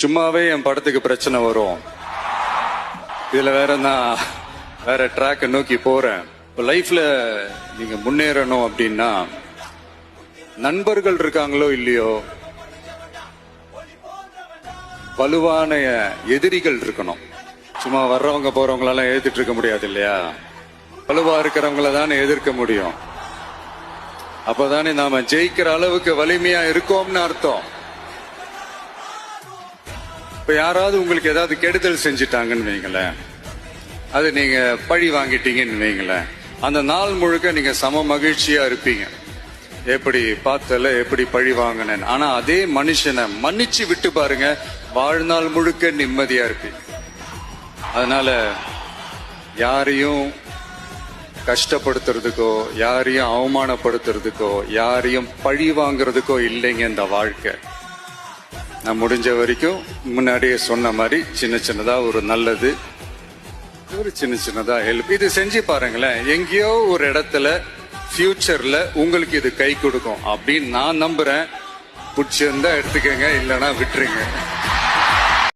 சும்மாவே என் படத்துக்கு பிரச்சனை வரும். இதுல நான் வேற ட்ராக் நோக்கி போறேன். இப்போ லைஃப்ல நீங்க முன்னேறணும் அப்படின்னா நண்பர்கள் இருக்காங்களோ இல்லையோ, வலுவான எதிரிகள் இருக்கணும். சும்மா வர்றவங்க போறவங்களெல்லாம் எதிர்த்துட்டு இருக்க முடியாது இல்லையா? வலுவா இருக்கிறவங்கள தானே எதிர்க்க முடியும். அப்பதானே நாம ஜெயிக்கிற அளவுக்கு வலிமையா இருக்கோம்னு அர்த்தம். இப்ப யாராவது உங்களுக்கு ஏதாவது கெடுதல் செஞ்சிட்டாங்கன்னு வைங்களேன், அது நீங்க பழி வாங்கிட்டீங்கன்னு வைங்களேன், அந்த நாள் முழுக்க நீங்க சம மகிழ்ச்சியா இருப்பீங்க. எப்படி பார்த்தல, எப்படி பழி வாங்கினேன். ஆனா அதே மனுஷனை மன்னிச்சு விட்டு பாருங்க, வாழ்நாள் முழுக்க நிம்மதியா இருப்பீங்க. அதனால யாரையும் கஷ்டப்படுத்துறதுக்கோ, யாரையும் அவமானப்படுத்துறதுக்கோ, யாரையும் பழி வாங்குறதுக்கோ இல்லைங்க இந்த வாழ்க்கை. நான் முடிஞ்ச வரைக்கும் முன்னாடியே சொன்ன மாதிரி சின்ன சின்னதா ஒரு நல்லது, ஒரு சின்ன சின்னதா ஹெல்ப், இது செஞ்சு பாருங்களேன். எங்கேயோ ஒரு இடத்துல ஃபியூச்சர்ல உங்களுக்கு இது கை கொடுக்கும் அப்படின்னு நான் நம்புறேன். பிடிச்சிருந்தா எடுத்துக்கங்க, இல்லைன்னா விட்டுருங்க.